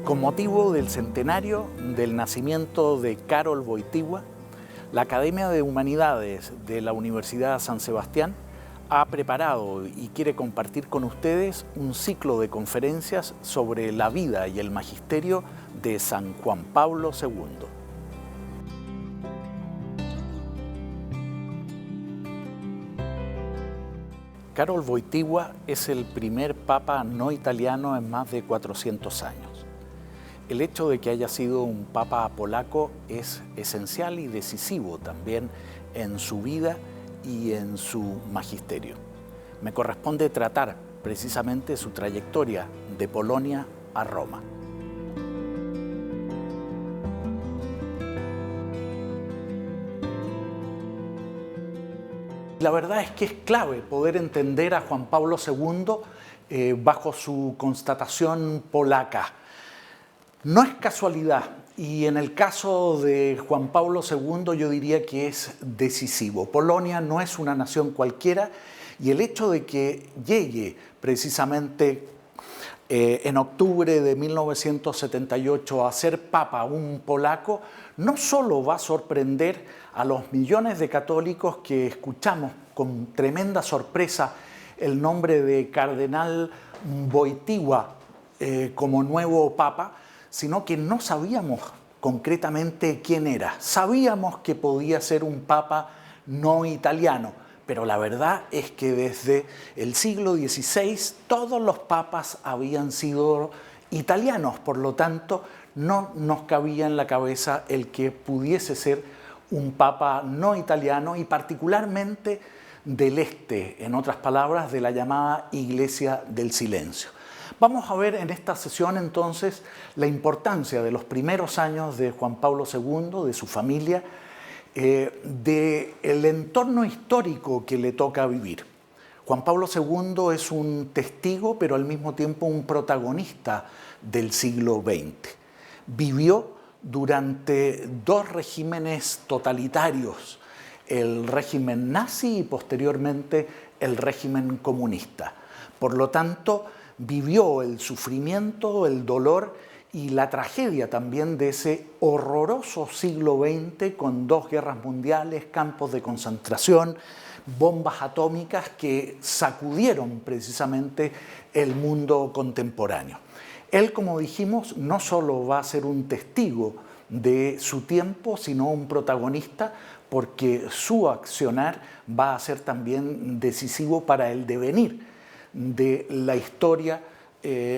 Con motivo del centenario del nacimiento de Karol Wojtyła, la Academia de Humanidades de la Universidad San Sebastián ha preparado y quiere compartir con ustedes un ciclo de conferencias sobre la vida y el magisterio de San Juan Pablo II. Karol Wojtyła es el primer papa no italiano en más de 400 años. El hecho de que haya sido un papa polaco es esencial y decisivo también en su vida y en su magisterio. Me corresponde tratar precisamente su trayectoria de Polonia a Roma. La verdad es que es clave poder entender a Juan Pablo II bajo su constatación polaca. No es casualidad, y en el caso de Juan Pablo II yo diría que es decisivo. Polonia no es una nación cualquiera, y el hecho de que llegue precisamente en octubre de 1978 a ser papa un polaco, no solo va a sorprender a los millones de católicos que escuchamos con tremenda sorpresa el nombre de Cardenal Wojtyła como nuevo papa, sino que no sabíamos concretamente quién era. Sabíamos que podía ser un papa no italiano, pero la verdad es que desde el siglo XVI todos los papas habían sido italianos, por lo tanto no nos cabía en la cabeza el que pudiese ser un papa no italiano y particularmente del este, en otras palabras, de la llamada Iglesia del Silencio. Vamos a ver en esta sesión entonces la importancia de los primeros años de Juan Pablo II, de su familia, del entorno histórico que le toca vivir. Juan Pablo II es un testigo, pero al mismo tiempo un protagonista del siglo XX. Vivió durante dos regímenes totalitarios, el régimen nazi y posteriormente el régimen comunista. Por lo tanto, vivió el sufrimiento, el dolor y la tragedia también de ese horroroso siglo XX con dos guerras mundiales, campos de concentración, bombas atómicas que sacudieron precisamente el mundo contemporáneo. Él, como dijimos, no solo va a ser un testigo de su tiempo, sino un protagonista, porque su accionar va a ser también decisivo para el devenir de la historia,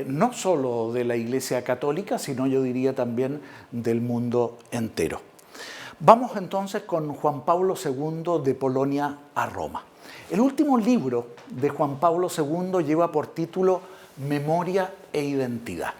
no solo de la Iglesia Católica, sino yo diría también del mundo entero. Vamos entonces con Juan Pablo II de Polonia a Roma. El último libro de Juan Pablo II lleva por título Memoria e Identidad.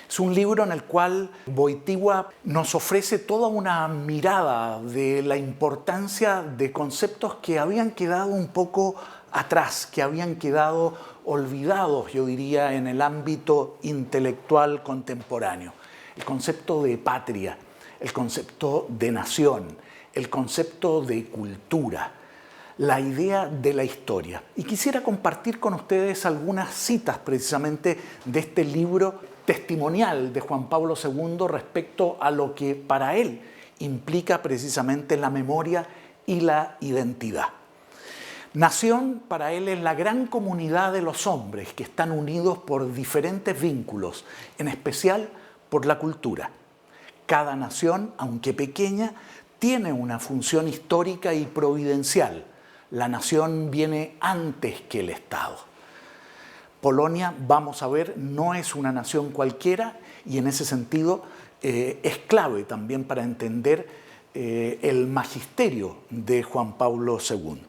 Es un libro en el cual Wojtyła nos ofrece toda una mirada de la importancia de conceptos que habían quedado un poco atrás, que habían quedado olvidados, yo diría, en el ámbito intelectual contemporáneo. El concepto de patria, el concepto de nación, el concepto de cultura, la idea de la historia. Y quisiera compartir con ustedes algunas citas precisamente de este libro testimonial de Juan Pablo II respecto a lo que para él implica precisamente la memoria y la identidad. Nación para él es la gran comunidad de los hombres que están unidos por diferentes vínculos, en especial por la cultura. Cada nación, aunque pequeña, tiene una función histórica y providencial. La nación viene antes que el Estado. Polonia, vamos a ver, no es una nación cualquiera y en ese sentido es clave también para entender el magisterio de Juan Pablo II.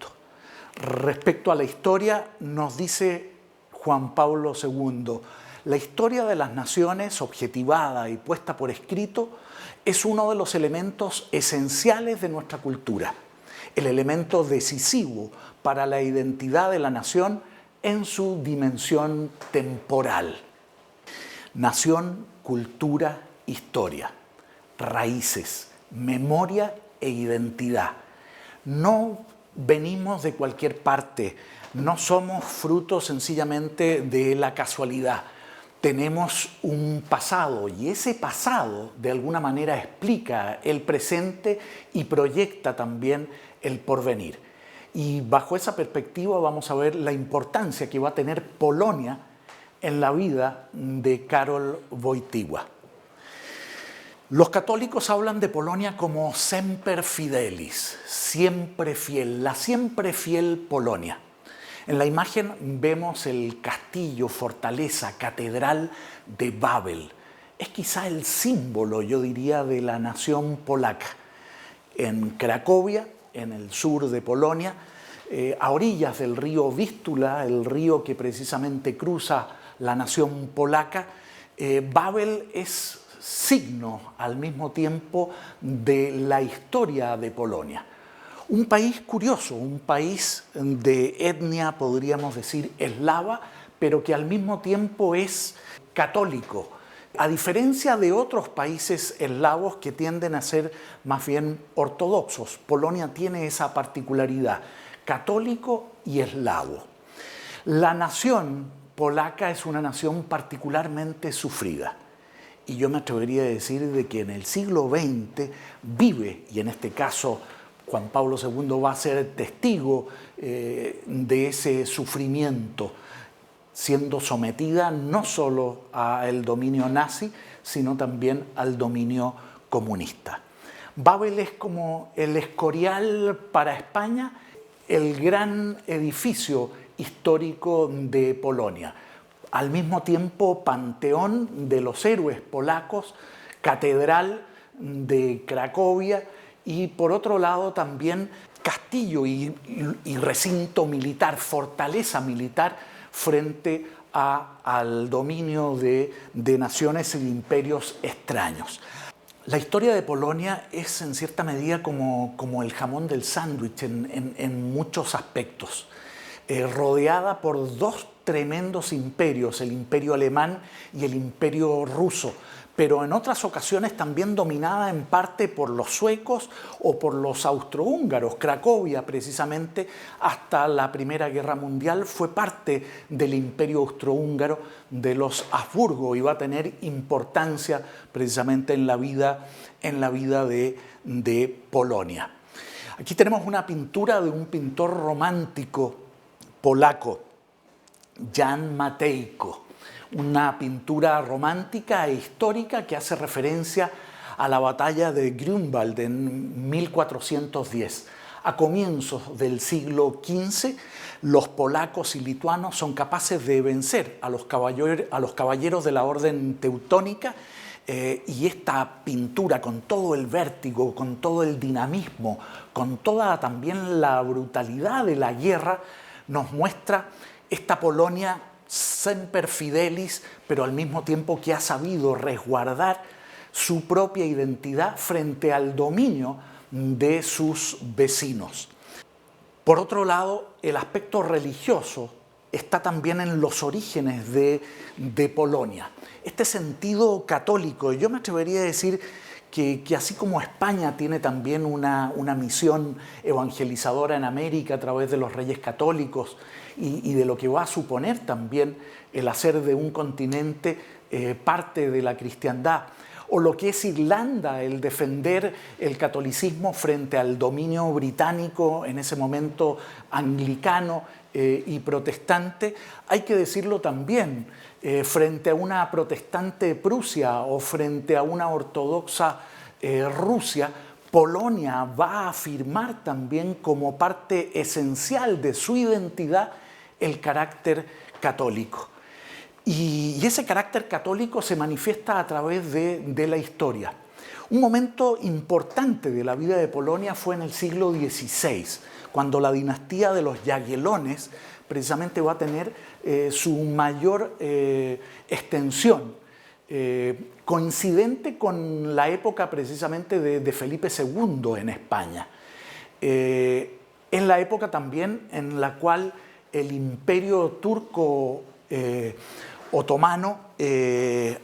Respecto a la historia, nos dice Juan Pablo II, la historia de las naciones, objetivada y puesta por escrito, es uno de los elementos esenciales de nuestra cultura, el elemento decisivo para la identidad de la nación en su dimensión temporal. Nación, cultura, historia, raíces, memoria e identidad. No venimos de cualquier parte, no somos fruto sencillamente de la casualidad. tenemos un pasado y ese pasado de alguna manera explica el presente y proyecta también el porvenir. Y bajo esa perspectiva vamos a ver la importancia que va a tener Polonia en la vida de Karol Wojtyła. Los católicos hablan de Polonia como semper fidelis, siempre fiel, la siempre fiel Polonia. En la imagen vemos el castillo, fortaleza, catedral de Babel. Es quizá el símbolo, yo diría, de la nación polaca. En Cracovia, en el sur de Polonia, a orillas del río Vístula, el río que precisamente cruza la nación polaca, Babel es signo al mismo tiempo de la historia de Polonia. Un país curioso, un país de etnia, podríamos decir, eslava, pero que al mismo tiempo es católico. A diferencia de otros países eslavos que tienden a ser más bien ortodoxos, Polonia tiene esa particularidad, católico y eslavo. La nación polaca es una nación particularmente sufrida. Y yo me atrevería a decir de que en el siglo XX vive, y en este caso Juan Pablo II va a ser testigo de ese sufrimiento, siendo sometida no solo al dominio nazi, sino también al dominio comunista. Babel es como el Escorial para España, el gran edificio histórico de Polonia. Al mismo tiempo, panteón de los héroes polacos, catedral de Cracovia y, por otro lado, también castillo y recinto militar, fortaleza militar frente al dominio de naciones y de imperios extraños. La historia de Polonia es en cierta medida como el jamón del sándwich en muchos aspectos, rodeada por dos tremendos imperios, el imperio alemán y el imperio ruso, pero en otras ocasiones también dominada en parte por los suecos o por los austrohúngaros. Cracovia, precisamente, hasta la Primera Guerra Mundial fue parte del imperio austrohúngaro de los Habsburgo y va a tener importancia precisamente en la vida de Polonia. Aquí tenemos una pintura de un pintor romántico polaco, Jan Matejko, una pintura romántica e histórica que hace referencia a la batalla de Grunwald en 1410. A comienzos del siglo XV, los polacos y lituanos son capaces de vencer a los caballeros de la orden teutónica y esta pintura, con todo el vértigo, con todo el dinamismo, con toda también la brutalidad de la guerra, nos muestra esta Polonia semper fidelis, pero al mismo tiempo que ha sabido resguardar su propia identidad frente al dominio de sus vecinos. Por otro lado, el aspecto religioso está también en los orígenes de Polonia. Este sentido católico, yo me atrevería a decir que así como España tiene también una misión evangelizadora en América a través de los reyes católicos y de lo que va a suponer también el hacer de un continente parte de la cristiandad, o lo que es Irlanda, el defender el catolicismo frente al dominio británico, en ese momento anglicano y protestante, hay que decirlo también, frente a una protestante Prusia o frente a una ortodoxa Rusia, Polonia va a afirmar también como parte esencial de su identidad el carácter católico. Y ese carácter católico se manifiesta a través de la historia. Un momento importante de la vida de Polonia fue en el siglo XVI, cuando la dinastía de los Jagiellones precisamente va a tener su mayor extensión, coincidente con la época precisamente de Felipe II en España. Es la época también en la cual el imperio turco otomano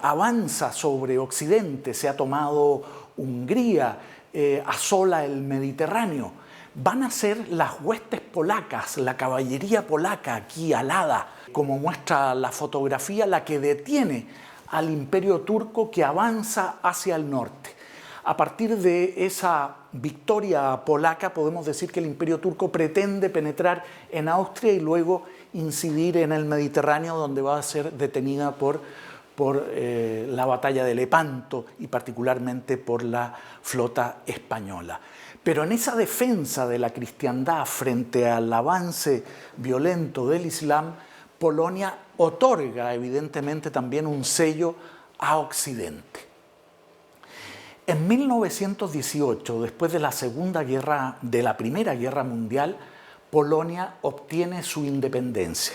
avanza sobre Occidente, se ha tomado Hungría, asola el Mediterráneo, van a ser las huestes polacas, la caballería polaca aquí alada, como muestra la fotografía, la que detiene al imperio turco que avanza hacia el norte. A partir de esa victoria polaca podemos decir que el imperio turco pretende penetrar en Austria y luego incidir en el Mediterráneo, donde va a ser detenida por la batalla de Lepanto y particularmente por la flota española. Pero en esa defensa de la cristiandad frente al avance violento del Islam, Polonia otorga evidentemente también un sello a Occidente. En 1918, después de la Primera Guerra Mundial, Polonia obtiene su independencia.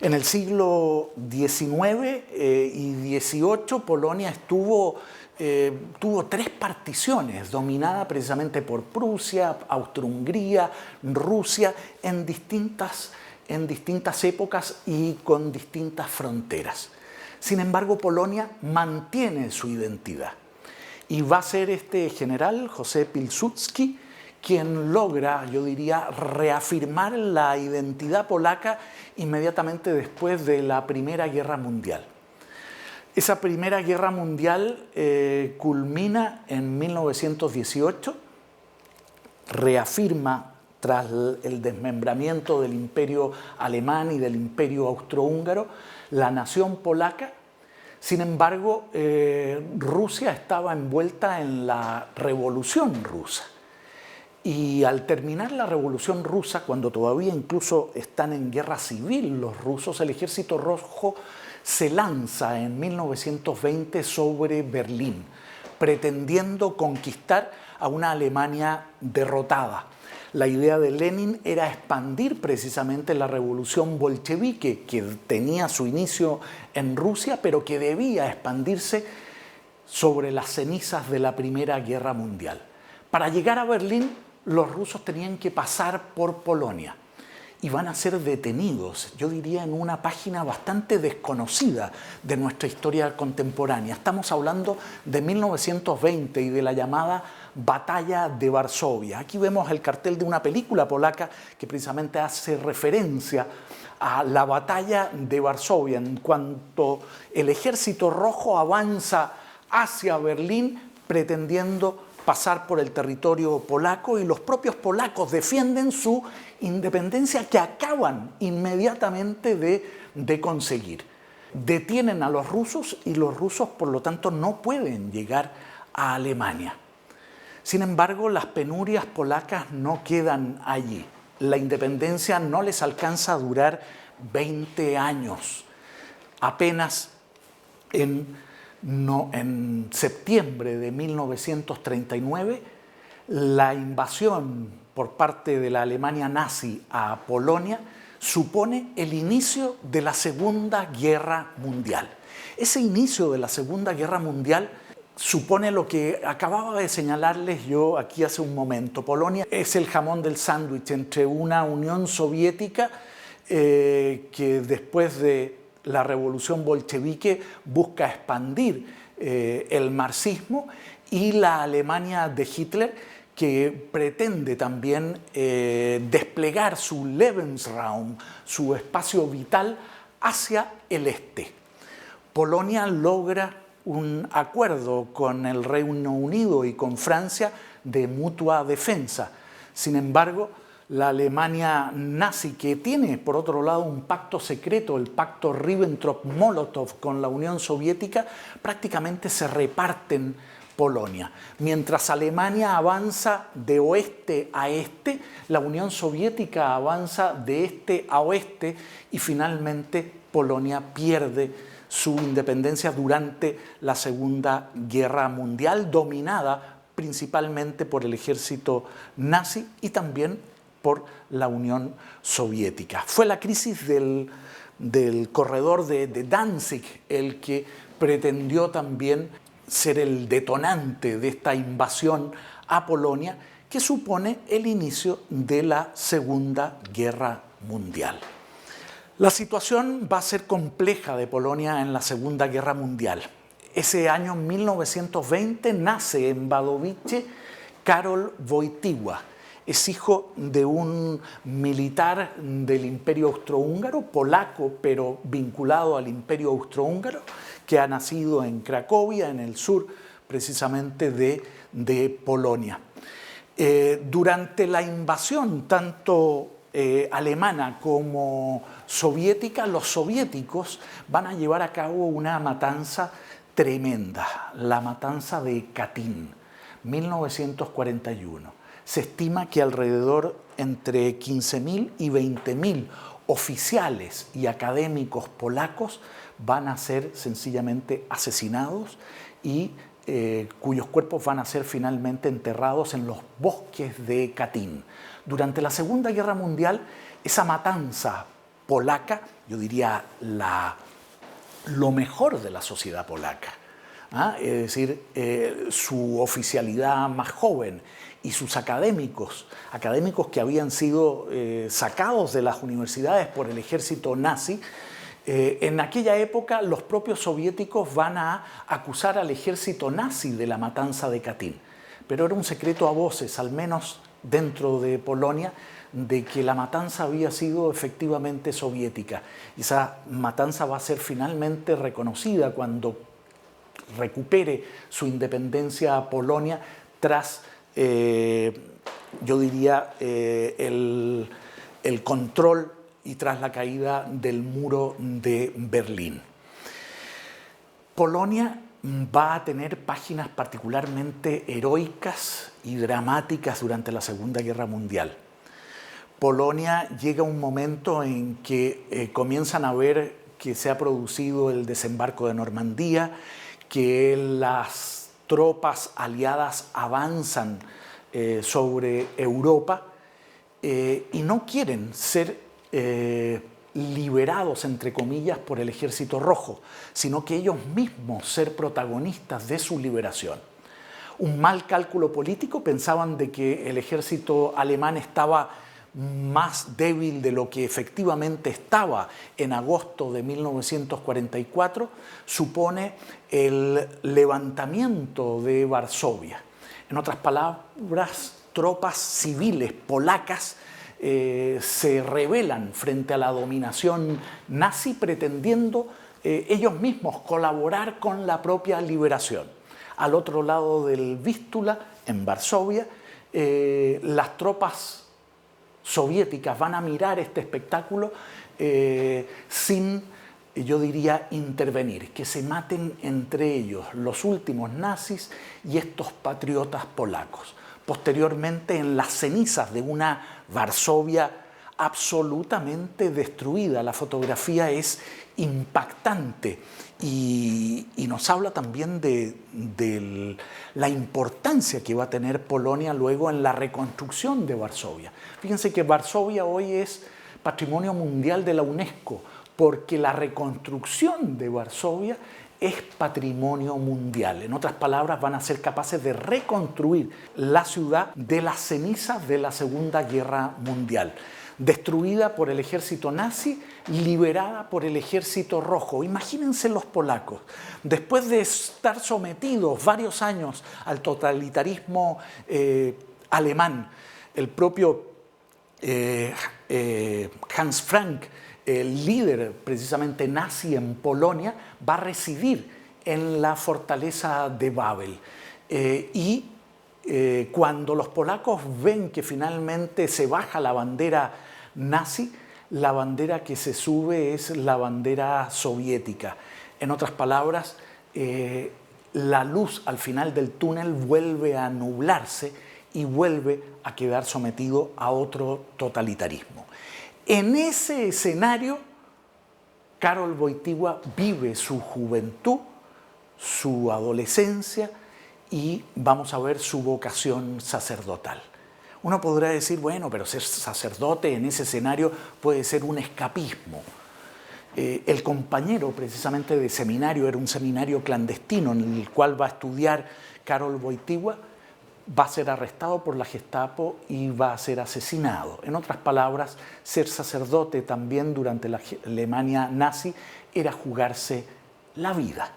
En el siglo XIX y XVIII, Polonia tuvo 3 particiones, dominada precisamente por Prusia, Austro-Hungría, Rusia, en distintas épocas y con distintas fronteras. Sin embargo, Polonia mantiene su identidad. Y va a ser este general, José Pilsudski, quien logra, yo diría, reafirmar la identidad polaca inmediatamente después de la Primera Guerra Mundial. Esa Primera Guerra Mundial culmina en 1918, reafirma tras el desmembramiento del imperio alemán y del imperio austrohúngaro la nación polaca. Sin embargo, Rusia estaba envuelta en la Revolución Rusa. Y al terminar la Revolución Rusa, cuando todavía incluso están en guerra civil los rusos, el Ejército Rojo se lanza en 1920 sobre Berlín, pretendiendo conquistar a una Alemania derrotada. La idea de Lenin era expandir precisamente la revolución bolchevique, que tenía su inicio en Rusia, pero que debía expandirse sobre las cenizas de la Primera Guerra Mundial. Para llegar a Berlín, los rusos tenían que pasar por Polonia y van a ser detenidos, yo diría, en una página bastante desconocida de nuestra historia contemporánea. Estamos hablando de 1920 y de la llamada Batalla de Varsovia. Aquí vemos el cartel de una película polaca que precisamente hace referencia a la Batalla de Varsovia, en cuanto el Ejército Rojo avanza hacia Berlín pretendiendo pasar por el territorio polaco, y los propios polacos defienden su independencia que acaban inmediatamente de conseguir. Detienen a los rusos y los rusos, por lo tanto, no pueden llegar a Alemania. Sin embargo, las penurias polacas no quedan allí. La independencia no les alcanza a durar 20 años. Apenas en septiembre de 1939, la invasión por parte de la Alemania nazi a Polonia supone el inicio de la Segunda Guerra Mundial. Ese inicio de la Segunda Guerra Mundial supone lo que acababa de señalarles yo aquí hace un momento. Polonia es el jamón del sándwich entre una Unión Soviética que después de la revolución bolchevique busca expandir el marxismo, y la Alemania de Hitler, que pretende también desplegar su Lebensraum, su espacio vital, hacia el este. Polonia logra un acuerdo con el Reino Unido y con Francia de mutua defensa. Sin embargo, la Alemania nazi, que tiene por otro lado un pacto secreto, el pacto Ribbentrop-Molotov con la Unión Soviética, prácticamente se reparten Polonia. Mientras Alemania avanza de oeste a este, la Unión Soviética avanza de este a oeste, y finalmente Polonia pierde su independencia durante la Segunda Guerra Mundial, dominada principalmente por el ejército nazi y también por la Unión Soviética. Fue la crisis del corredor de Danzig el que pretendió también ser el detonante de esta invasión a Polonia, que supone el inicio de la Segunda Guerra Mundial. La situación va a ser compleja de Polonia en la Segunda Guerra Mundial. Ese año 1920 nace en Wadowice Karol Wojtyła. es hijo de un militar del Imperio Austrohúngaro, polaco, pero vinculado al Imperio Austrohúngaro, que ha nacido en Cracovia, en el sur precisamente de Polonia. Durante la invasión tanto alemana como soviética, los soviéticos van a llevar a cabo una matanza tremenda, la matanza de Katyn, 1941. Se estima que alrededor entre 15.000 y 20.000 oficiales y académicos polacos van a ser sencillamente asesinados y cuyos cuerpos van a ser finalmente enterrados en los bosques de Katyn. Durante la Segunda Guerra Mundial, esa matanza polaca, yo diría lo mejor de la sociedad polaca, es decir, su oficialidad más joven y sus académicos que habían sido sacados de las universidades por el ejército nazi. En aquella época los propios soviéticos van a acusar al ejército nazi de la matanza de Katyn, pero era un secreto a voces, al menos dentro de Polonia, de que la matanza había sido efectivamente soviética. Esa matanza va a ser finalmente reconocida cuando recupere su independencia Polonia tras, yo diría, el control y tras la caída del muro de Berlín. Polonia va a tener páginas particularmente heroicas y dramáticas durante la Segunda Guerra Mundial. Polonia llega un momento en que comienzan a ver que se ha producido el desembarco de Normandía, que las tropas aliadas avanzan sobre Europa y no quieren ser liberados, entre comillas, por el Ejército Rojo, sino que ellos mismos ser protagonistas de su liberación. Un mal cálculo político, pensaban de que el ejército alemán estaba más débil de lo que efectivamente estaba en agosto de 1944, supone el levantamiento de Varsovia. En otras palabras, tropas civiles polacas se rebelan frente a la dominación nazi, pretendiendo ellos mismos colaborar con la propia liberación. Al otro lado del Vístula, en Varsovia, las tropas soviéticas van a mirar este espectáculo sin, yo diría, intervenir, que se maten entre ellos los últimos nazis y estos patriotas polacos. Posteriormente, en las cenizas de una Varsovia absolutamente destruida. La fotografía es impactante y nos habla también de la importancia que va a tener Polonia luego en la reconstrucción de Varsovia. Fíjense que Varsovia hoy es Patrimonio Mundial de la UNESCO, porque la reconstrucción de Varsovia es patrimonio mundial. En otras palabras, van a ser capaces de reconstruir la ciudad de las cenizas de la Segunda Guerra Mundial. Destruida por el ejército nazi, liberada por el ejército rojo. Imagínense los polacos, después de estar sometidos varios años al totalitarismo alemán, el propio Hans Frank, el líder precisamente nazi en Polonia, va a residir en la fortaleza de Wawel. Cuando los polacos ven que finalmente se baja la bandera nazi, la bandera que se sube es la bandera soviética. En otras palabras, la luz al final del túnel vuelve a nublarse y vuelve a quedar sometido a otro totalitarismo. En ese escenario, Karol Wojtyła vive su juventud, su adolescencia y vamos a ver su vocación sacerdotal. Uno podrá decir, bueno, pero ser sacerdote en ese escenario puede ser un escapismo. El compañero precisamente de seminario era un seminario clandestino en el cual va a estudiar Karol Wojtyła, va a ser arrestado por la Gestapo y va a ser asesinado. En otras palabras, ser sacerdote también durante la Alemania nazi era jugarse la vida.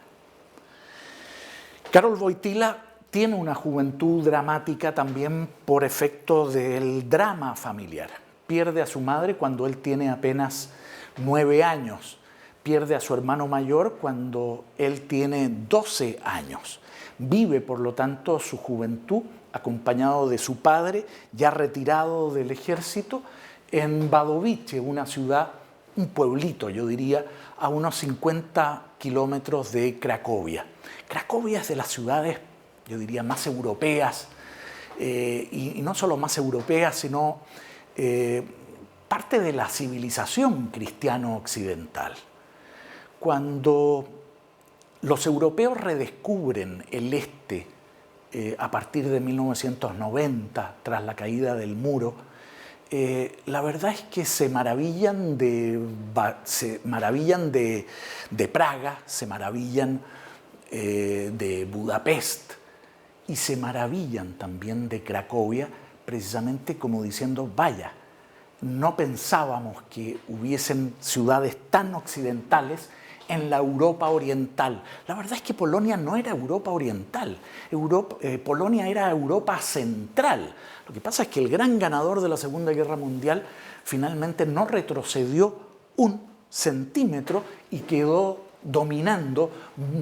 Karol Wojtyła tiene una juventud dramática también por efecto del drama familiar. Pierde a su madre cuando él tiene apenas 9 años. Pierde a su hermano mayor cuando él tiene 12 años. Vive, por lo tanto, su juventud acompañado de su padre, ya retirado del ejército, en Wadowice, una ciudad, un pueblito, yo diría, a unos 50 kilómetros de Cracovia. Cracovia es de las ciudades, yo diría, más europeas, y no solo más europeas, sino parte de la civilización cristiano-occidental. Cuando los europeos redescubren el este a partir de 1990, tras la caída del muro, la verdad es que se maravillan de Praga, se maravillan de Budapest y se maravillan también de Cracovia, precisamente como diciendo, vaya, no pensábamos que hubiesen ciudades tan occidentales en la Europa oriental. La verdad es que Polonia no era Europa oriental, Polonia era Europa central. Lo que pasa es que el gran ganador de la Segunda Guerra Mundial finalmente no retrocedió un centímetro y quedó dominando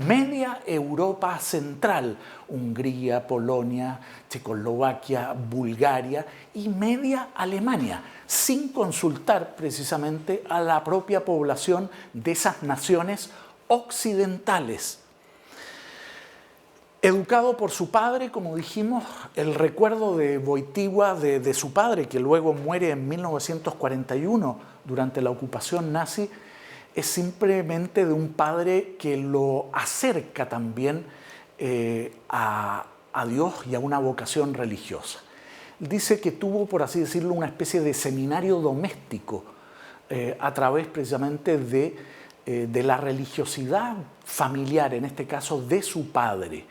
media Europa central, Hungría, Polonia, Checoslovaquia, Bulgaria y media Alemania, sin consultar precisamente a la propia población de esas naciones occidentales. Educado por su padre, como dijimos, el recuerdo de Wojtyła, de su padre, que luego muere en 1941 durante la ocupación nazi, es simplemente de un padre que lo acerca también a Dios y a una vocación religiosa. Dice que tuvo, por así decirlo, una especie de seminario doméstico a través precisamente de la religiosidad familiar, en este caso de su padre.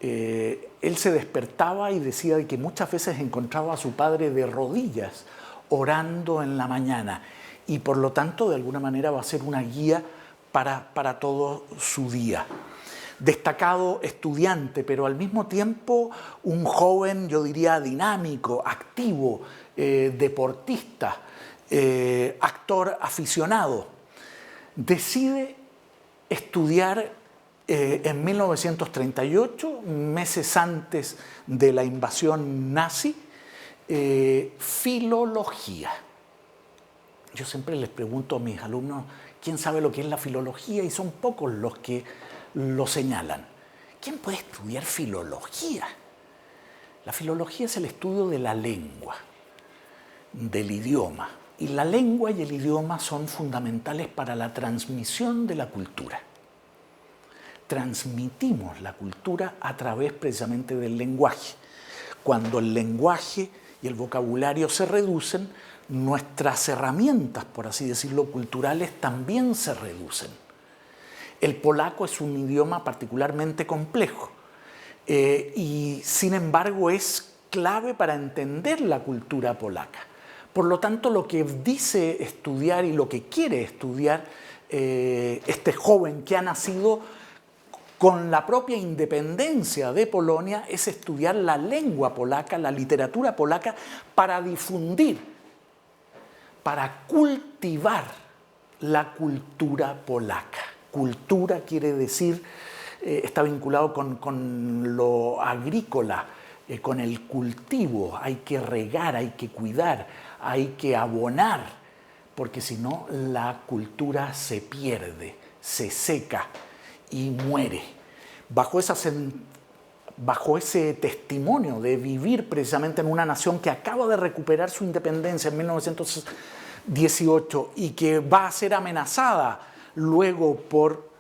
Él se despertaba y decía que muchas veces encontraba a su padre de rodillas orando en la mañana y por lo tanto de alguna manera va a ser una guía para todo su día. Destacado estudiante, pero al mismo tiempo un joven, yo diría, dinámico, activo, deportista, actor aficionado. Decide estudiar en 1938, meses antes de la invasión nazi, filología. Yo siempre les pregunto a mis alumnos, ¿quién sabe lo que es la filología? Y son pocos los que lo señalan. ¿Quién puede estudiar filología? La filología es el estudio de la lengua, del idioma. Y la lengua y el idioma son fundamentales para la transmisión de la cultura. Transmitimos la cultura a través precisamente del lenguaje. Cuando el lenguaje y el vocabulario se reducen, nuestras herramientas, por así decirlo, culturales también se reducen. El polaco es un idioma particularmente complejo y sin embargo es clave para entender la cultura polaca. Por lo tanto, lo que dice estudiar y lo que quiere estudiar este joven que ha nacido con la propia independencia de Polonia es estudiar la lengua polaca, la literatura polaca, para difundir, para cultivar la cultura polaca. Cultura quiere decir, está vinculado con lo agrícola, con el cultivo. Hay que regar, hay que cuidar, hay que abonar, porque si no la cultura se pierde, se seca y muere. Bajo ese testimonio de vivir precisamente en una nación que acaba de recuperar su independencia en 1918 y que va a ser amenazada luego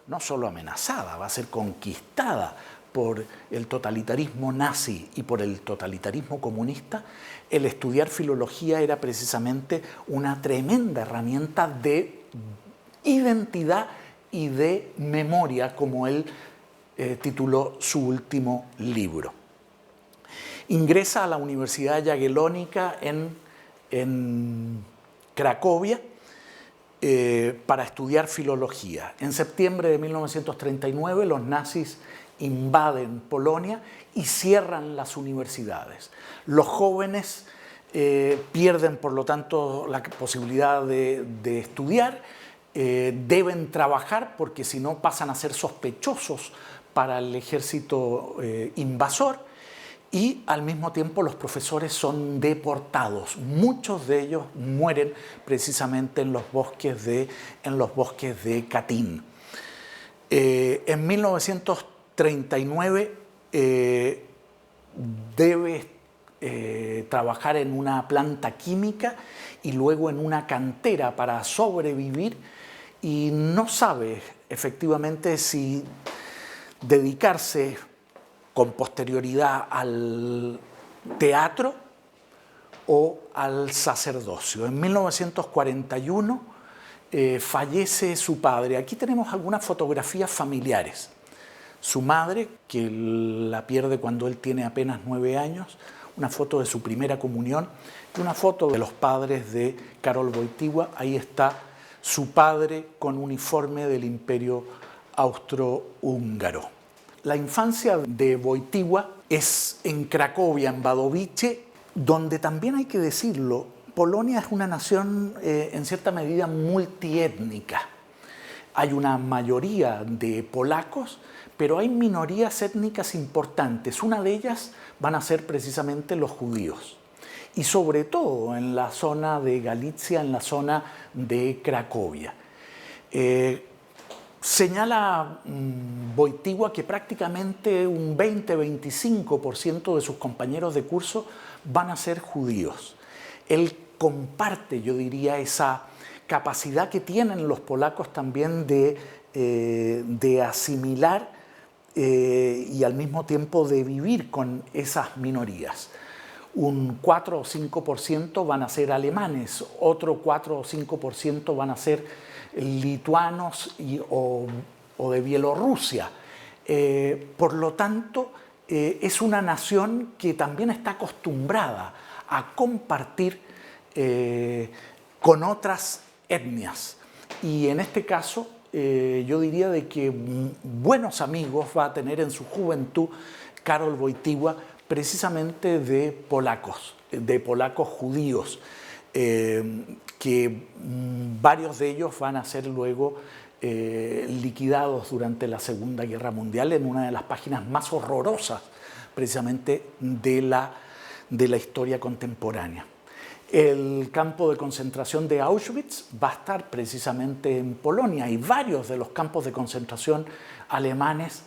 no solo amenazada, va a ser conquistada por el totalitarismo nazi y por el totalitarismo comunista, el estudiar filología era precisamente una tremenda herramienta de identidad y de memoria, como él tituló su último libro. Ingresa a la Universidad Jagiellónica en Cracovia para estudiar filología. En septiembre de 1939 los nazis invaden Polonia y cierran las universidades. Los jóvenes pierden, por lo tanto, la posibilidad de estudiar, deben trabajar porque si no pasan a ser sospechosos para el ejército invasor, y al mismo tiempo los profesores son deportados. Muchos de ellos mueren precisamente en los bosques de Katyn. En 1939 debe trabajar en una planta química y luego en una cantera para sobrevivir, y no sabe efectivamente si dedicarse con posterioridad al teatro o al sacerdocio. En 1941 fallece su padre. Aquí tenemos algunas fotografías familiares. Su madre, que la pierde cuando él tiene apenas 9 años, una foto de su primera comunión y una foto de los padres de Karol Wojtyła. Ahí está su padre con uniforme del Imperio Austrohúngaro. La infancia de Wojtyła es en Cracovia, en Wadowice, donde también hay que decirlo, Polonia es una nación en cierta medida multiétnica. Hay una mayoría de polacos, pero hay minorías étnicas importantes. Una de ellas van a ser precisamente los judíos. Y sobre todo en la zona de Galicia, en la zona de Cracovia. Señala Wojtyła que prácticamente un 20-25% de sus compañeros de curso van a ser judíos. Él comparte, yo diría, esa capacidad que tienen los polacos también de asimilar y al mismo tiempo de vivir con esas minorías. Un 4 o 5% van a ser alemanes, otro 4 o 5% van a ser lituanos o de Bielorrusia. Por lo tanto, es una nación que también está acostumbrada a compartir con otras etnias. Y en este caso, yo diría de que buenos amigos va a tener en su juventud Karol Wojtyła, precisamente de polacos judíos, que varios de ellos van a ser luego liquidados durante la Segunda Guerra Mundial en una de las páginas más horrorosas precisamente de la historia contemporánea. El campo de concentración de Auschwitz va a estar precisamente en Polonia, y varios de los campos de concentración alemanes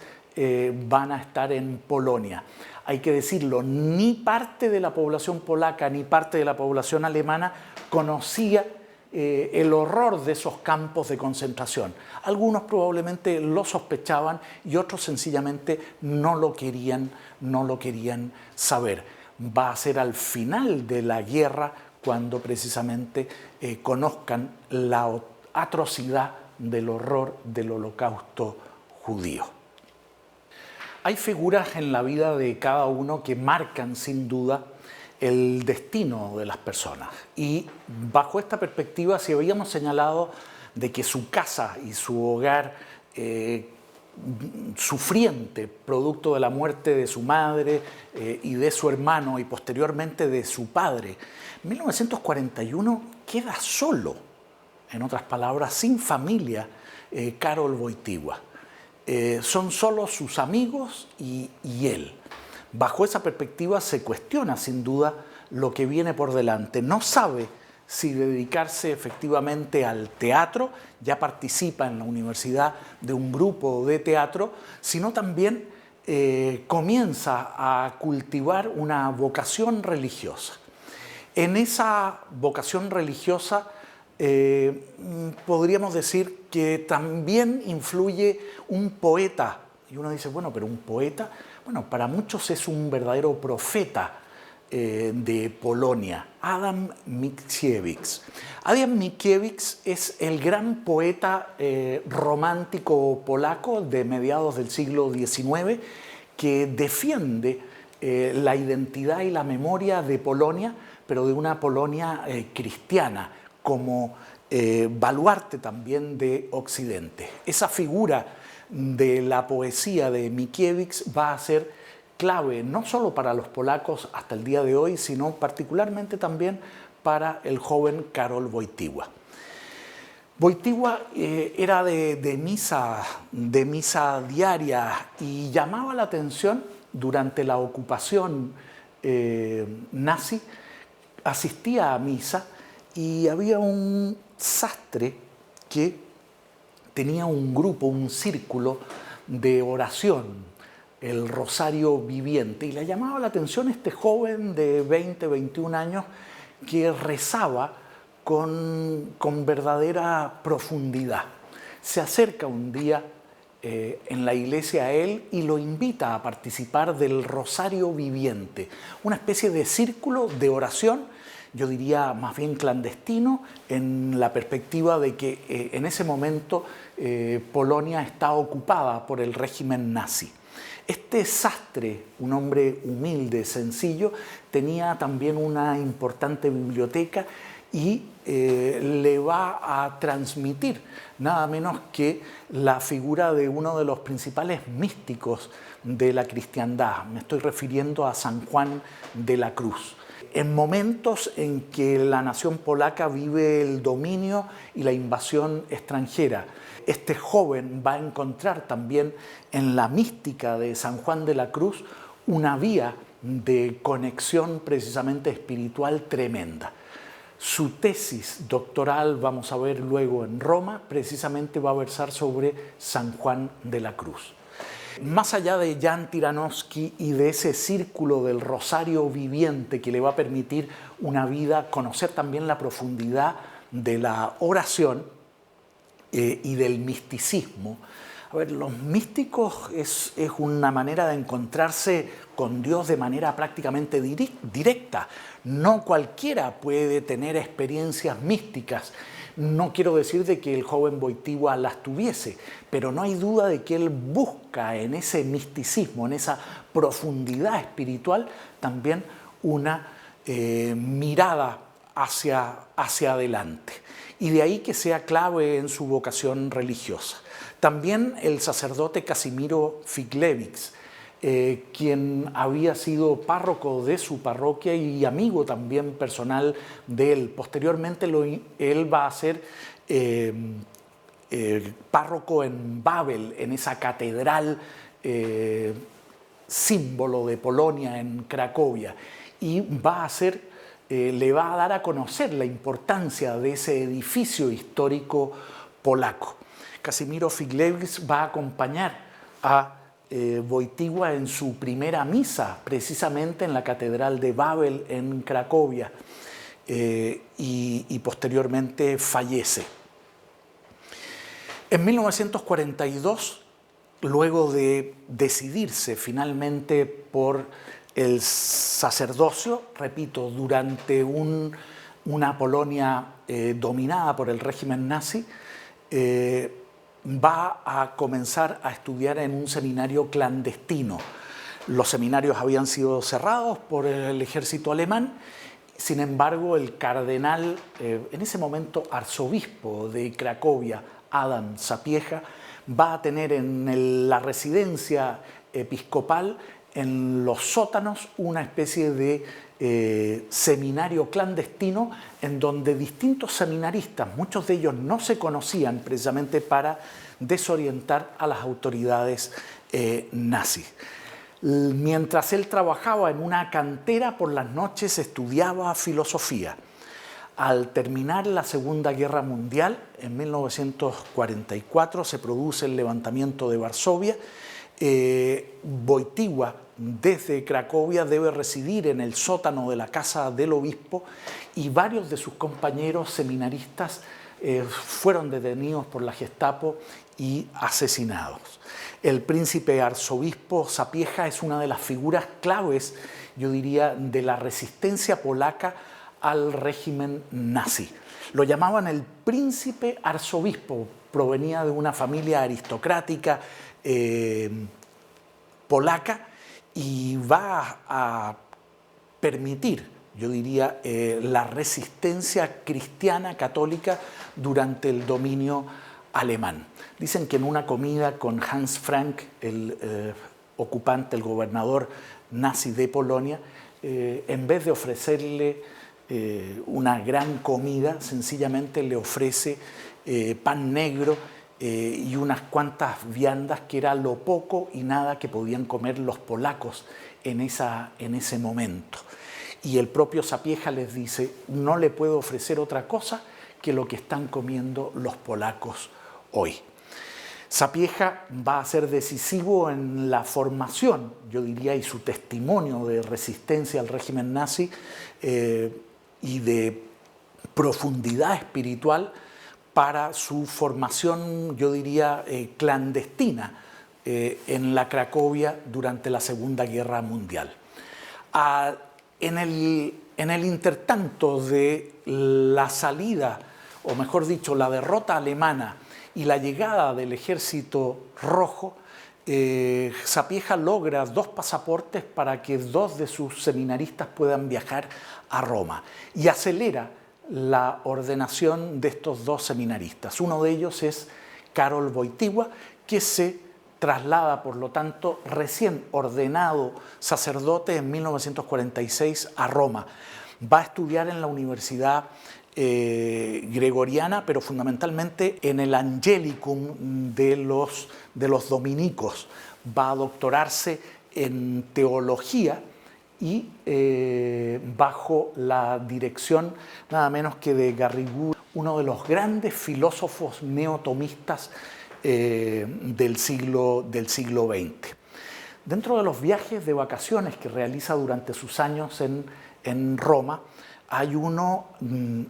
van a estar en Polonia. Hay que decirlo, ni parte de la población polaca ni parte de la población alemana conocía el horror de esos campos de concentración. Algunos probablemente lo sospechaban y otros sencillamente no lo querían saber. Va a ser al final de la guerra cuando precisamente conozcan la atrocidad del horror del Holocausto judío. Hay figuras en la vida de cada uno que marcan sin duda el destino de las personas, y bajo esta perspectiva, si habíamos señalado de que su casa y su hogar sufriente, producto de la muerte de su madre y de su hermano y posteriormente de su padre, en 1941 queda solo, en otras palabras, sin familia, Karol Wojtyła. Son solo sus amigos y él. Bajo esa perspectiva se cuestiona sin duda lo que viene por delante. No sabe si dedicarse efectivamente al teatro, ya participa en la universidad de un grupo de teatro, sino también comienza a cultivar una vocación religiosa. En esa vocación religiosa podríamos decir que también influye un poeta. Y uno dice, bueno, pero un poeta, bueno, para muchos es un verdadero profeta de Polonia, Adam Mickiewicz. Adam Mickiewicz es el gran poeta romántico polaco de mediados del siglo XIX que defiende la identidad y la memoria de Polonia, pero de una Polonia cristiana, como baluarte también de Occidente. Esa figura de la poesía de Mickiewicz va a ser clave no solo para los polacos hasta el día de hoy, sino particularmente también para el joven Karol Wojtyła. Wojtyła era de misa diaria y llamaba la atención durante la ocupación nazi. Asistía a misa y había un sastre que tenía un grupo, un círculo de oración, el Rosario Viviente, y le llamaba la atención este joven de 20, 21 años que rezaba con verdadera profundidad. Se acerca un día en la iglesia a él y lo invita a participar del Rosario Viviente, una especie de círculo de oración, yo diría más bien clandestino, en la perspectiva de que en ese momento Polonia está ocupada por el régimen nazi. Este sastre, un hombre humilde, sencillo, tenía también una importante biblioteca y le va a transmitir nada menos que la figura de uno de los principales místicos de la cristiandad. Me estoy refiriendo a San Juan de la Cruz. En momentos en que la nación polaca vive el dominio y la invasión extranjera, este joven va a encontrar también en la mística de San Juan de la Cruz una vía de conexión precisamente espiritual tremenda. Su tesis doctoral, vamos a ver luego en Roma, precisamente va a versar sobre San Juan de la Cruz. Más allá de Jan Tyranowski y de ese círculo del Rosario Viviente que le va a permitir una vida, conocer también la profundidad de la oración y del misticismo. A ver, los místicos es una manera de encontrarse con Dios de manera prácticamente directa. No cualquiera puede tener experiencias místicas. No quiero decir de que el joven Wojtyła las tuviese, pero no hay duda de que él busca en ese misticismo, en esa profundidad espiritual, también una mirada hacia adelante. Y de ahí que sea clave en su vocación religiosa. También el sacerdote Casimiro Figlewicz, quien había sido párroco de su parroquia y amigo también personal de él. Posteriormente él va a ser párroco en Babel, en esa catedral símbolo de Polonia en Cracovia, y le va a dar a conocer la importancia de ese edificio histórico polaco. Casimiro Figlewicz va a acompañar a Wojtyła en su primera misa, precisamente en la catedral de Babel en Cracovia, y posteriormente fallece. En 1942, luego de decidirse finalmente por el sacerdocio, repito, durante una Polonia dominada por el régimen nazi, va a comenzar a estudiar en un seminario clandestino. Los seminarios habían sido cerrados por el ejército alemán. Sin embargo, el cardenal, en ese momento arzobispo de Cracovia, Adam Sapieha, va a tener en la residencia episcopal, en los sótanos, una especie de seminario clandestino en donde distintos seminaristas, muchos de ellos no se conocían, precisamente para desorientar a las autoridades nazis. Mientras él trabajaba en una cantera, por las noches estudiaba filosofía. Al terminar la Segunda Guerra Mundial, en 1944, se produce el levantamiento de Varsovia. Wojtyła, desde Cracovia, debe residir en el sótano de la casa del obispo, y varios de sus compañeros seminaristas fueron detenidos por la Gestapo y asesinados. El príncipe arzobispo Sapieha es una de las figuras claves, yo diría, de la resistencia polaca al régimen nazi. Lo llamaban el príncipe arzobispo, provenía de una familia aristocrática polaca, y va a permitir, yo diría, la resistencia cristiana católica durante el dominio alemán. Dicen que en una comida con Hans Frank, el ocupante, el gobernador nazi de Polonia, en vez de ofrecerle una gran comida, sencillamente le ofrece pan negro y unas cuantas viandas, que era lo poco y nada que podían comer los polacos en ese momento. Y el propio Sapieha les dice: no le puedo ofrecer otra cosa que lo que están comiendo los polacos hoy. Sapieha va a ser decisivo en la formación, yo diría, y su testimonio de resistencia al régimen nazi y de profundidad espiritual para su formación, yo diría, clandestina en la Cracovia durante la Segunda Guerra Mundial. En el intertanto de la salida, o mejor dicho, la derrota alemana y la llegada del Ejército Rojo, Sapieha logra 2 pasaportes para que 2 de sus seminaristas puedan viajar a Roma y acelera la ordenación de estos 2 seminaristas. Uno de ellos es Karol Wojtyła, que se traslada, por lo tanto, recién ordenado sacerdote en 1946 a Roma. Va a estudiar en la Universidad gregoriana, pero fundamentalmente en el Angelicum de los dominicos. Va a doctorarse en teología y bajo la dirección nada menos que de Garrigou, uno de los grandes filósofos neotomistas del siglo XX. Dentro de los viajes de vacaciones que realiza durante sus años en Roma, hay uno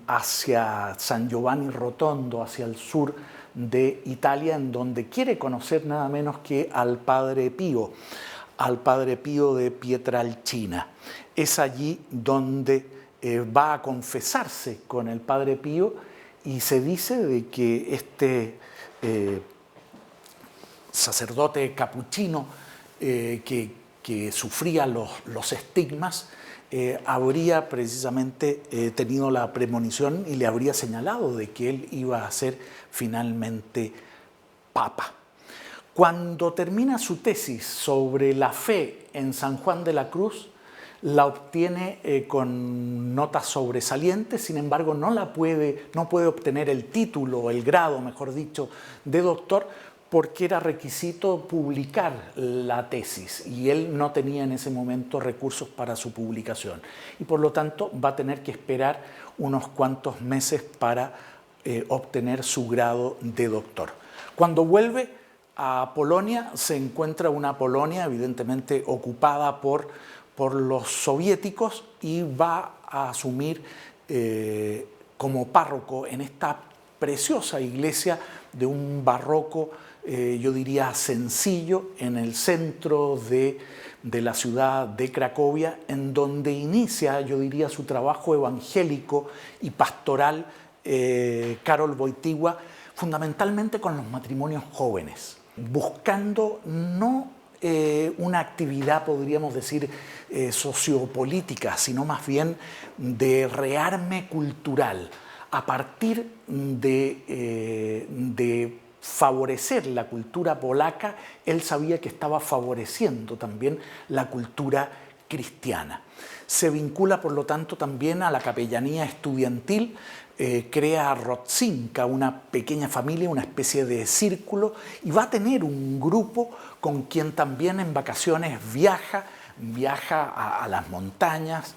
hacia San Giovanni Rotondo, hacia el sur de Italia, en donde quiere conocer nada menos que al Padre Pío de Pietrelcina. Es allí donde va a confesarse con el Padre Pío, y se dice de que este sacerdote capuchino que sufría los estigmas habría precisamente tenido la premonición y le habría señalado de que él iba a ser finalmente papa. Cuando termina su tesis sobre la fe en San Juan de la Cruz, la obtiene con notas sobresalientes. Sin embargo, no puede obtener el título, el grado, mejor dicho, de doctor, porque era requisito publicar la tesis y él no tenía en ese momento recursos para su publicación. Y por lo tanto va a tener que esperar unos cuantos meses para obtener su grado de doctor. Cuando vuelve a Polonia, se encuentra una Polonia evidentemente ocupada por los soviéticos, y va a asumir como párroco en esta preciosa iglesia de un barroco, yo diría sencillo, en el centro de la ciudad de Cracovia, en donde inicia, yo diría, su trabajo evangélico y pastoral Karol Wojtyła, fundamentalmente con los matrimonios jóvenes, buscando no una actividad, podríamos decir, sociopolítica, sino más bien de rearme cultural, a partir de favorecer la cultura polaca. Él sabía que estaba favoreciendo también la cultura cristiana. Se vincula, por lo tanto, también a la capellanía estudiantil, crea Rodzinka, una pequeña familia, una especie de círculo, y va a tener un grupo con quien también en vacaciones viaja a las montañas,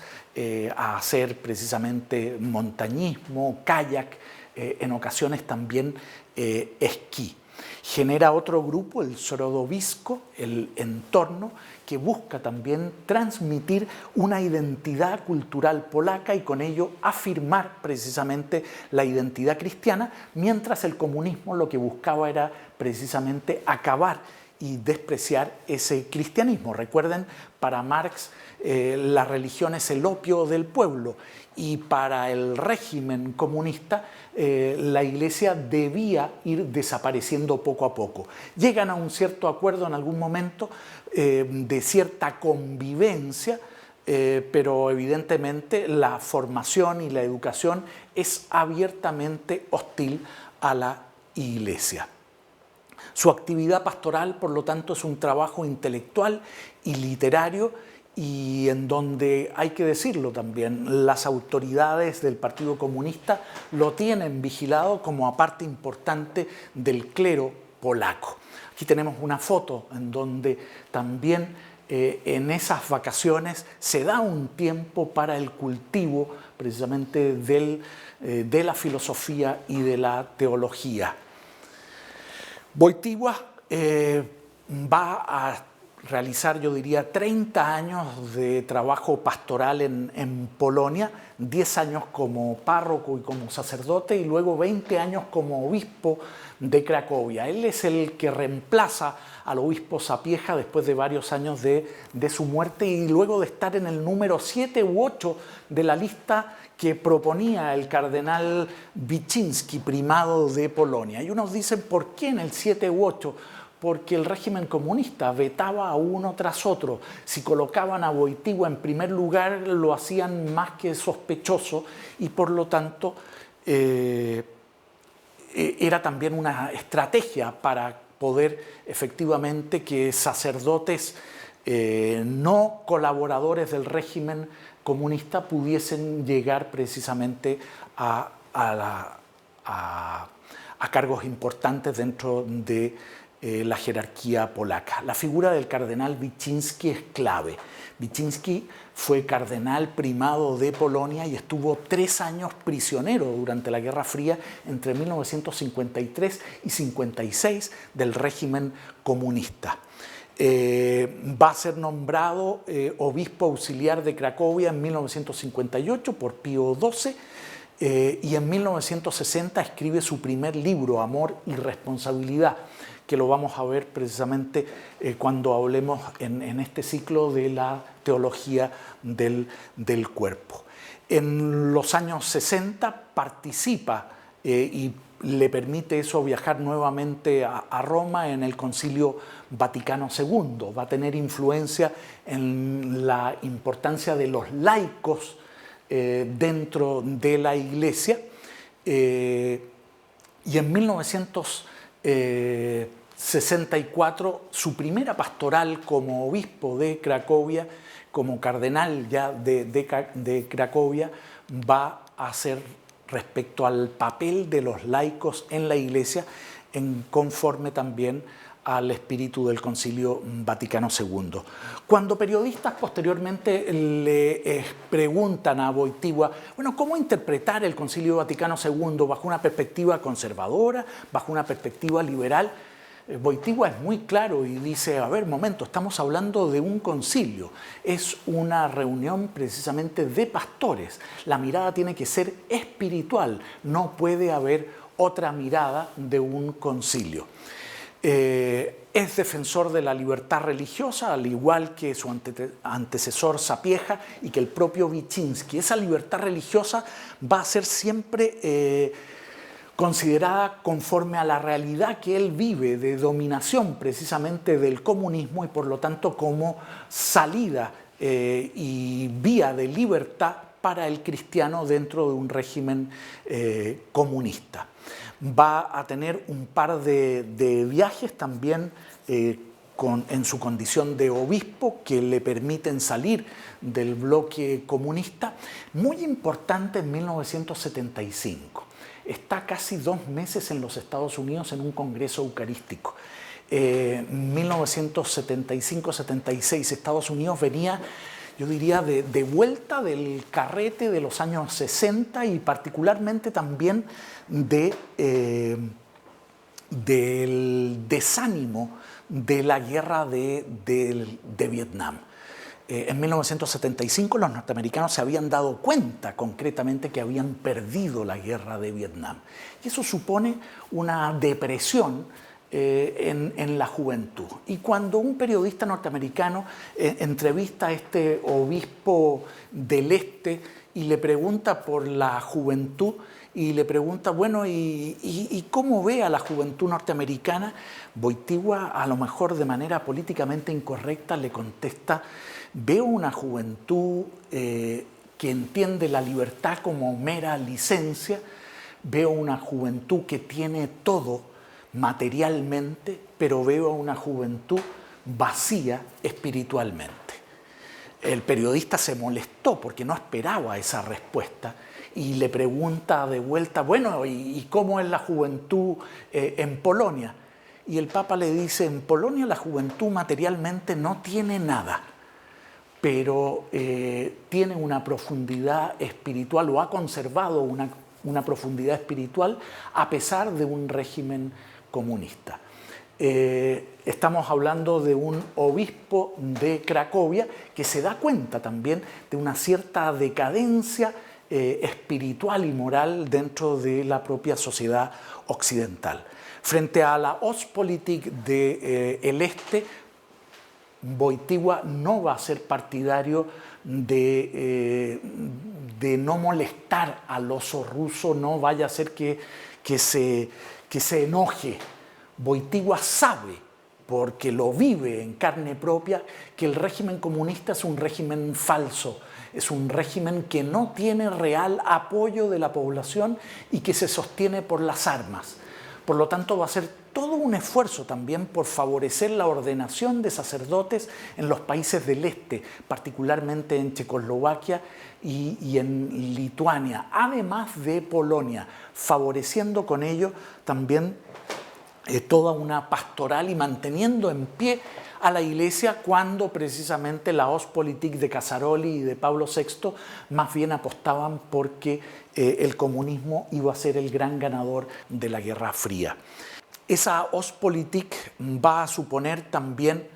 a hacer precisamente montañismo, kayak, en ocasiones también esquí. Genera otro grupo, el Środowisko, el entorno, que busca también transmitir una identidad cultural polaca y con ello afirmar precisamente la identidad cristiana, mientras el comunismo lo que buscaba era precisamente acabar y despreciar ese cristianismo. Recuerden, para Marx la religión es el opio del pueblo, y para el régimen comunista la iglesia debía ir desapareciendo poco a poco. Llegan a un cierto acuerdo en algún momento de cierta convivencia, pero evidentemente la formación y la educación es abiertamente hostil a la iglesia. Su actividad pastoral, por lo tanto, es un trabajo intelectual y literario, y en donde, hay que decirlo también, las autoridades del Partido Comunista lo tienen vigilado como parte importante del clero polaco. Aquí tenemos una foto en donde también en esas vacaciones se da un tiempo para el cultivo precisamente de la filosofía y de la teología. Wojtyła va a realizar, yo diría, 30 años de trabajo pastoral en Polonia, 10 años como párroco y como sacerdote, y luego 20 años como obispo de Cracovia. Él es el que reemplaza al obispo Sapieha después de varios años de su muerte, y luego de estar en el número 7 u 8 de la lista que proponía el cardenal Wyszynski, primado de Polonia. Y unos dicen, ¿por qué en el 7 u 8? Porque el régimen comunista vetaba a uno tras otro. Si colocaban a Wojtyła en primer lugar, lo hacían más que sospechoso, y por lo tanto era también una estrategia para poder efectivamente que sacerdotes no colaboradores del régimen comunista pudiesen llegar precisamente a cargos importantes dentro de la jerarquía polaca. La figura del cardenal Wyszynski es clave. Wyszynski fue cardenal primado de Polonia y estuvo 3 años prisionero durante la Guerra Fría entre 1953 y 56 del régimen comunista. Va a ser nombrado obispo auxiliar de Cracovia en 1958 por Pío XII, y en 1960 escribe su primer libro, Amor y Responsabilidad, que lo vamos a ver precisamente cuando hablemos en este ciclo de la teología del cuerpo. En los años 60 participa y le permite eso viajar nuevamente a Roma en el Concilio Vaticano II. Va a tener influencia en la importancia de los laicos dentro de la Iglesia, y en 1964 su primera pastoral como obispo de Cracovia, como cardenal ya de Cracovia, va a ser respecto al papel de los laicos en la Iglesia, conforme también al espíritu del Concilio Vaticano II. Cuando periodistas posteriormente le preguntan a Wojtyła, bueno, ¿cómo interpretar el Concilio Vaticano II bajo una perspectiva conservadora, bajo una perspectiva liberal? Wojtyła es muy claro y dice, a ver, momento, estamos hablando de un concilio, es una reunión precisamente de pastores, la mirada tiene que ser espiritual, no puede haber otra mirada de un concilio. Es defensor de la libertad religiosa, al igual que su antecesor Sapieha y que el propio Wyszynski. Esa libertad religiosa va a ser siempre considerada conforme a la realidad que él vive de dominación precisamente del comunismo, y por lo tanto como salida y vía de libertad para el cristiano dentro de un régimen comunista. Va a tener un par de viajes también en su condición de obispo que le permiten salir del bloque comunista. Muy importante en 1975. Está casi 2 meses en los Estados Unidos en un congreso eucarístico. 1975-76, Estados Unidos venía, yo diría, de vuelta del carrete de los años 60 y particularmente también del desánimo de la guerra de Vietnam. En 1975 los norteamericanos se habían dado cuenta concretamente que habían perdido la guerra de Vietnam. Y eso supone una depresión en la juventud. Y cuando un periodista norteamericano entrevista a este obispo del este y le pregunta por la juventud, y le pregunta, bueno, ¿y cómo ve a la juventud norteamericana? Wojtyła, a lo mejor de manera políticamente incorrecta, le contesta, veo una juventud que entiende la libertad como mera licencia, veo una juventud que tiene todo materialmente, pero veo una juventud vacía espiritualmente. El periodista se molestó porque no esperaba esa respuesta y le pregunta de vuelta, bueno, ¿y cómo es la juventud en Polonia? Y el Papa le dice, en Polonia la juventud materialmente no tiene nada, pero tiene una profundidad espiritual o ha conservado una profundidad espiritual a pesar de un régimen comunista. Estamos hablando de un obispo de Cracovia que se da cuenta también de una cierta decadencia espiritual y moral dentro de la propia sociedad occidental. Frente a la Ostpolitik del Este, Wojtyła no va a ser partidario de no molestar al oso ruso, no vaya a ser que se enoje. Wojtyła sabe, porque lo vive en carne propia, que el régimen comunista es un régimen falso, es un régimen que no tiene real apoyo de la población y que se sostiene por las armas. Por lo tanto, va a ser todo un esfuerzo también por favorecer la ordenación de sacerdotes en los países del este, particularmente en Checoslovaquia y en Lituania, además de Polonia, favoreciendo con ello también toda una pastoral y manteniendo en pie a la Iglesia cuando precisamente la Ostpolitik de Casaroli y de Pablo VI más bien apostaban porque el comunismo iba a ser el gran ganador de la Guerra Fría. Esa Ostpolitik va a suponer también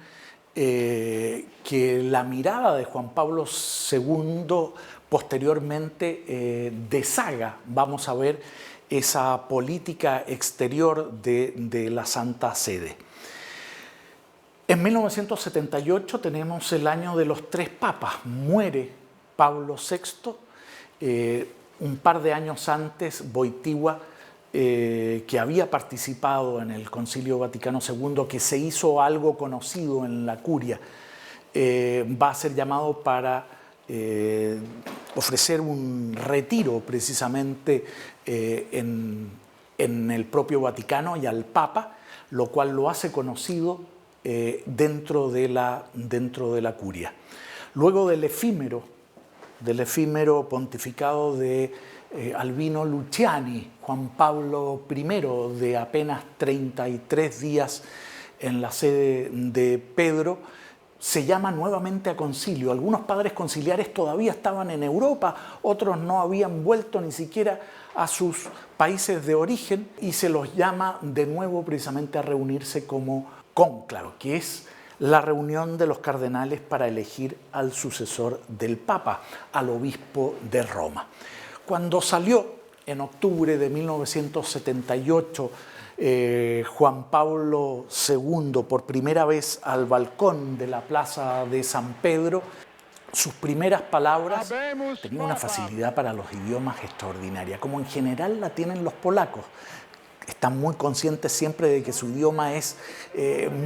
que la mirada de Juan Pablo II posteriormente deshaga, vamos a ver, esa política exterior de la Santa Sede. En 1978 tenemos el año de los 3 papas. Muere Pablo VI. Un par de años antes, Wojtyła, que había participado en el Concilio Vaticano II, que se hizo algo conocido en la curia, va a ser llamado para ofrecer un retiro precisamente en el propio Vaticano y al Papa, lo cual lo hace conocido dentro de la curia. Luego del efímero pontificado de Albino Luciani, Juan Pablo I, de apenas 33 días en la sede de Pedro, se llama nuevamente a concilio. Algunos padres conciliares todavía estaban en Europa, otros no habían vuelto ni siquiera a sus países de origen y se los llama de nuevo precisamente a reunirse como cónclave, que es la reunión de los cardenales para elegir al sucesor del Papa, al obispo de Roma. Cuando salió en octubre de 1978 Juan Pablo II por primera vez al balcón de la plaza de San Pedro, sus primeras palabras tenían una facilidad para los idiomas extraordinaria, como en general la tienen los polacos. Están muy conscientes siempre de que su idioma es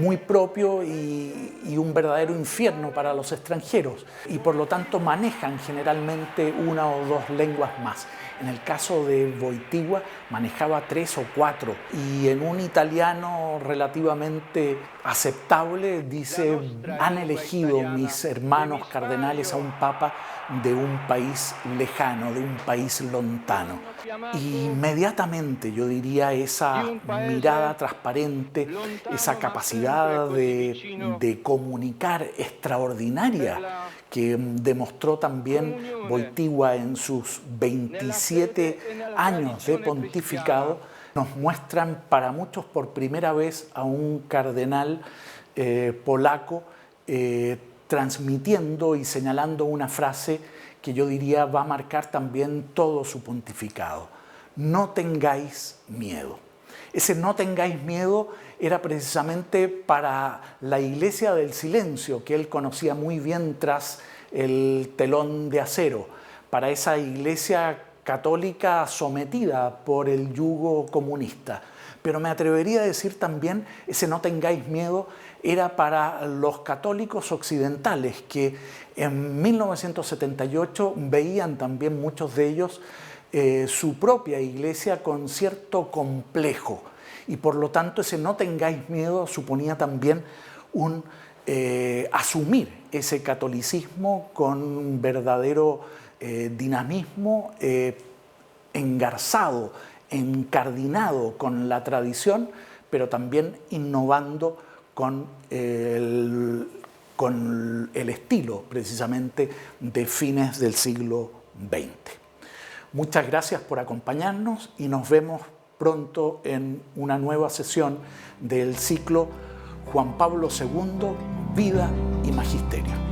muy propio y un verdadero infierno para los extranjeros y por lo tanto manejan generalmente una o dos lenguas más. En el caso de Wojtyła manejaba 3 o 4 y en un italiano relativamente aceptable dice: han elegido mis hermanos cardenales a un papa de un país lejano, de un país lontano. Y inmediatamente yo diría esa mirada transparente, esa capacidad de comunicar extraordinaria que demostró también Wojtyła en sus 27 años de pontificado, nos muestran para muchos por primera vez a un cardenal polaco transmitiendo y señalando una frase que yo diría va a marcar también todo su pontificado: no tengáis miedo. Ese no tengáis miedo era precisamente para la Iglesia del Silencio, que él conocía muy bien tras el telón de acero, para esa Iglesia católica sometida por el yugo comunista. Pero me atrevería a decir también, ese no tengáis miedo era para los católicos occidentales, que en 1978 veían también muchos de ellos su propia iglesia con cierto complejo, y por lo tanto ese no tengáis miedo suponía también un asumir ese catolicismo con un verdadero dinamismo, engarzado, encardinado con la tradición, pero también innovando con el estilo precisamente de fines del siglo XX. Muchas gracias por acompañarnos y nos vemos pronto en una nueva sesión del ciclo Juan Pablo II, Vida y Magisterio.